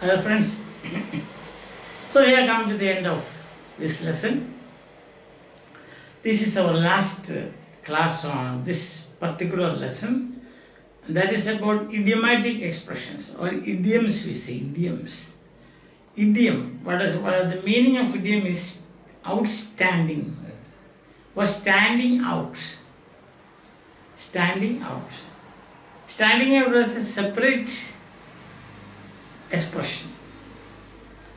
Hello friends. So we have come to the end of this lesson. This is our last class on this particular lesson. That is about idiomatic expressions or idioms. We say idioms. Idiom. What is the meaning of idiom is outstanding or standing out. Standing out. Standing out is a separate expression.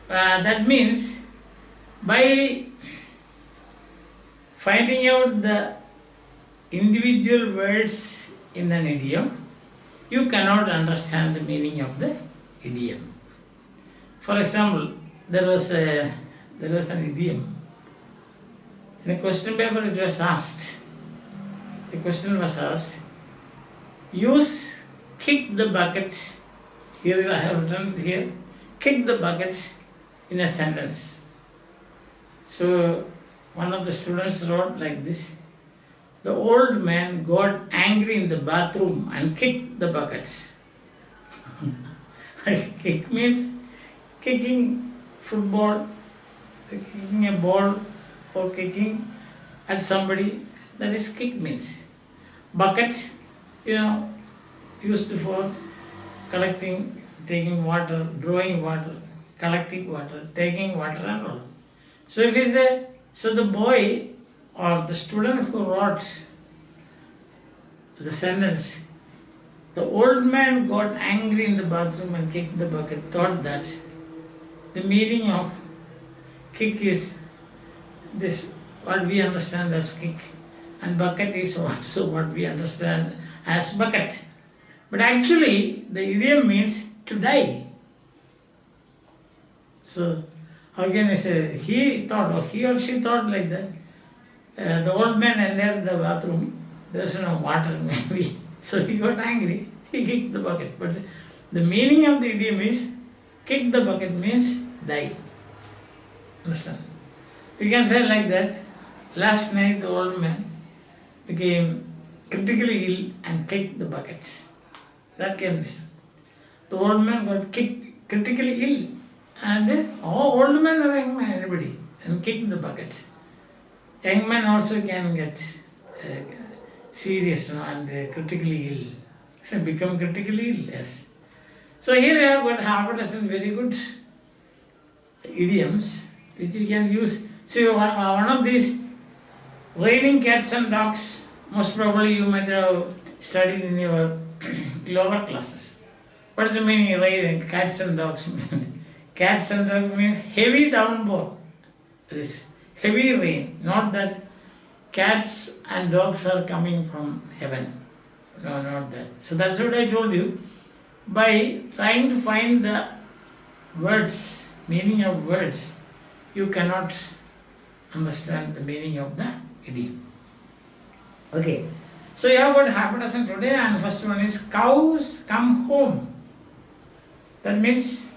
That means by finding out the individual words in an idiom, you cannot understand the meaning of the idiom. For example, there was an idiom. In a question paper it was asked, the question was asked, use kick the bucket, here I have written it here, kick the bucket in a sentence. So one of the students wrote like this, the old man got angry in the bathroom and kicked the bucket. Kick means kicking football, kicking a ball or kicking at somebody, that is kick means. Bucket, used for collecting, taking water, drawing water, collecting water, taking water and all. So if he say, so the boy or the student who wrote the sentence, the old man got angry in the bathroom and kicked the bucket, thought that the meaning of kick is this, what we understand as kick, and bucket is also what we understand as bucket. But actually the idiom means to die. So how can I say, he thought or he or she thought like that. The old man entered the bathroom, there's no water maybe, so he got angry, he kicked the bucket. But the meaning of the idiom is, kick the bucket means die. Understand? You can say like that, last night the old man became critically ill and kicked the buckets. That can be said. The old man got kicked, critically ill, and then old man or young man, anybody, and kicked the buckets. Young man also can get serious and critically ill. So become critically ill, yes. So here I have got half a dozen very good idioms which you can use. So one of these, raining cats and dogs, most probably you might have studied in your lower classes. What is the meaning of raining cats and dogs? Cats and dogs means heavy downpour. That is heavy rain, not that cats and dogs are coming from heaven. No, not that. So that's what I told you. By trying to find the words, meaning of words, you cannot understand the meaning of the idiom. Okay. So you have got half a dozen today, and first one is cows come home. That means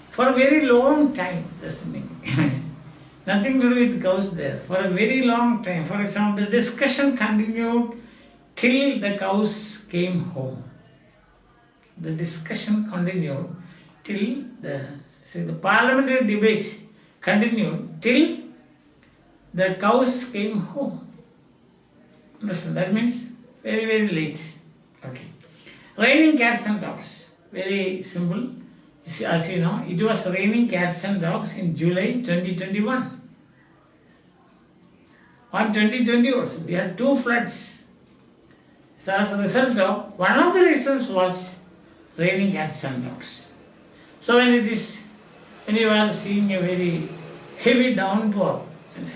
for a very long time, that's the meaning. Nothing to do with cows there. For a very long time. For example, the discussion continued till the cows came home. The discussion continued till the parliamentary debate continued till the cows came home. Understand? That means very, very late. Okay. Raining cats and dogs. Very simple. As you know, it was raining cats and dogs in July 2021. On 2020 also, we had 2 floods. So as a result of, one of the reasons was raining cats and dogs. So when you are seeing a very heavy downpour,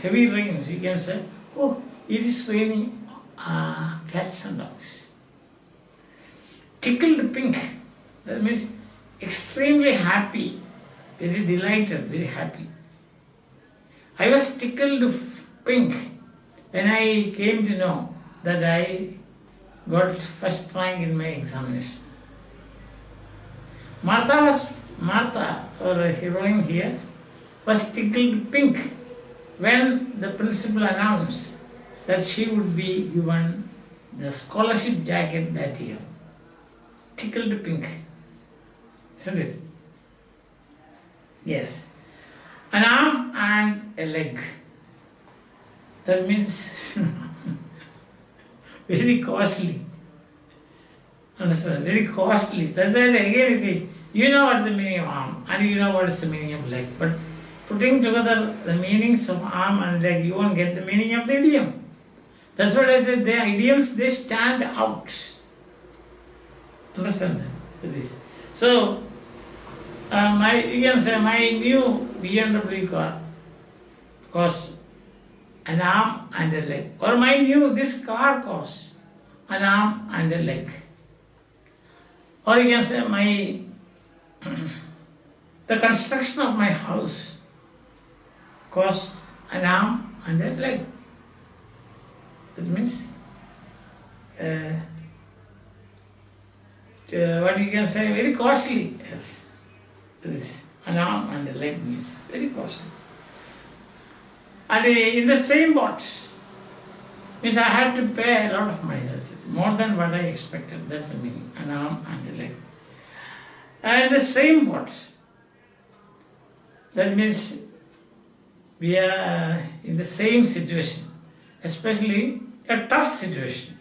heavy rains, you can say, oh, it is raining cats and dogs. Tickled pink, that means extremely happy, very delighted, very happy. I was tickled pink when I came to know that I got first rank in my examination. Marta, or a heroine here, was tickled pink when the principal announced that she would be given the scholarship jacket that year. Tickled pink, isn't it? Yes. An arm and a leg. That means very costly. Understand? Very costly. That's why again you see, you know what is the meaning of arm and you know what is the meaning of leg. But putting together the meanings of arm and leg, you won't get the meaning of the idiom. That's what I said, the idioms, they stand out. Understand that? So, you can say my new BMW car costs an arm and a leg. Or this car costs an arm and a leg. Or you can say the construction of my house costs an arm and a leg. That means what you can say, very costly. Yes, this an arm and a leg means very costly. And in the same boat means I had to pay a lot of money. That's it. More than what I expected. That's the meaning. An arm and a leg. And in the same boat. That means we are in the same situation, especially a tough situation.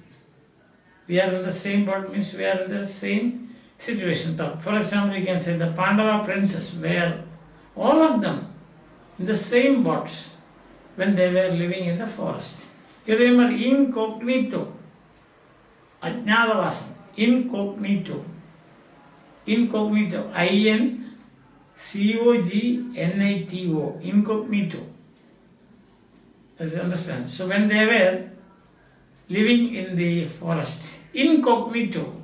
We are in the same boat means we are in the same situation. For example, we can say the Pandava princes were all of them in the same boat when they were living in the forest. You remember incognito, ajnadavasam, incognito, I-N-C-O-G-N-I-T-O, incognito. Does you understand? So when they were living in the forest, incognito,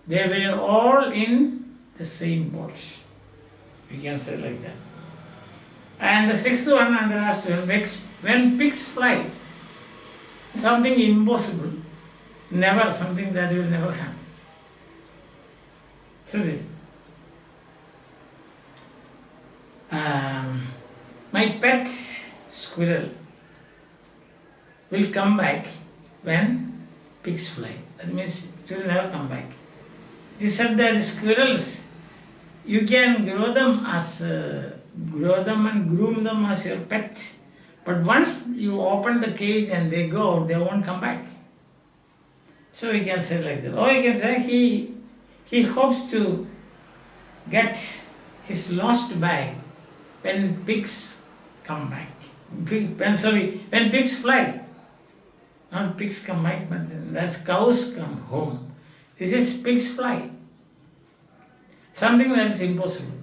they were all in the same boat. We can say like that. And the sixth one and the last one, when pigs fly, something impossible, never, something that will never happen. So my pet squirrel will come back when pigs fly. That means it will never come back. It is said that squirrels, you can grow them and groom them as your pet. But once you open the cage and they go out, they won't come back. So we can say like that. Or you can say he hopes to get his lost bag when pigs come back. When pigs fly. Not pigs come back, but that's cows come home. This is pigs fly. Something that is impossible.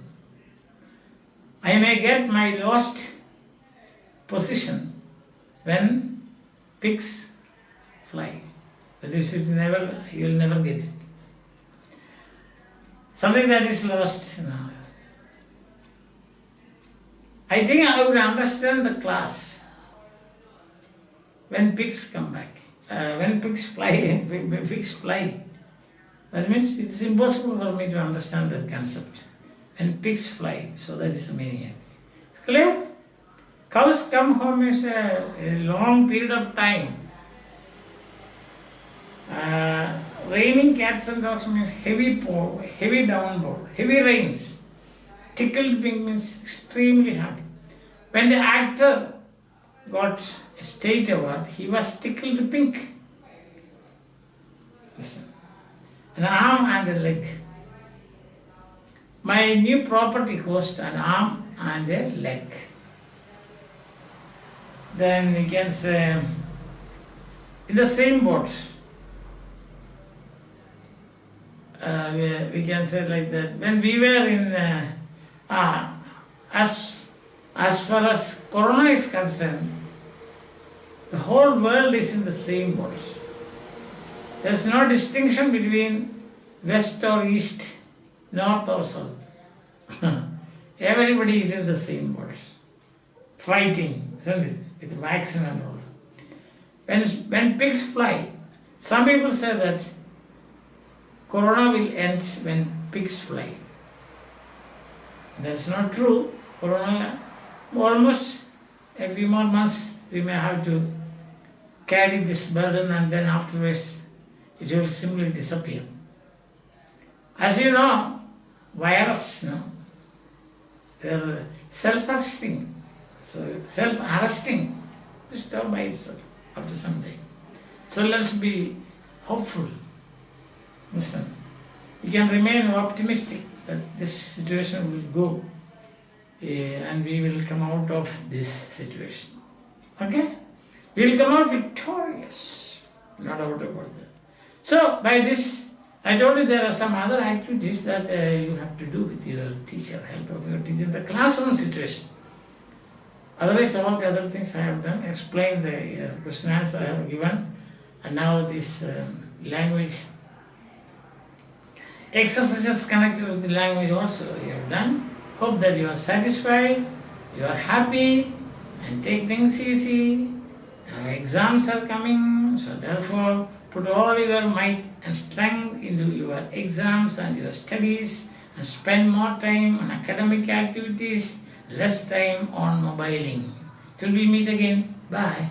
I may get my lost position when pigs fly. That is, you will never get it. Something that is lost. No. I think I would understand the class when pigs come back. When pigs fly, that means it's impossible for me to understand that concept. When pigs fly, so that is the meaning. It's clear? Cows come home is a long period of time. Raining cats and dogs means heavy downpour, heavy rains. Tickled pink means extremely happy. When the actor got a state award, he was tickled pink. Listen. An arm and a leg. My new property cost an arm and a leg. Then we can say, in the same boat, we can say like that. When we were in, as far as Corona is concerned, the whole world is in the same boat. There is no distinction between west or east, north or south. Everybody is in the same boat, fighting, isn't it? With vaccine and all. When pigs fly, some people say that Corona will end when pigs fly. That's not true. Corona, almost a few more months, we may have to carry this burden and then afterwards it will simply disappear. As you know, virus, They're self-arresting. So self-arresting to stop by itself after some time. So let's be hopeful. Listen, we can remain optimistic that this situation will go and we will come out of this situation. Okay? We will come out victorious. No doubt about that. So by this, I told you there are some other activities that you have to do with your teacher, help of your teacher in the classroom situation. Otherwise, all the other things I have done, explain the question answer I have given, and now this language exercises connected with the language also you have done. Hope that you are satisfied, you are happy, and take things easy. Now exams are coming, so therefore put all your might and strength into your exams and your studies, and spend more time on academic activities, less time on mobiling. Till we meet again, bye.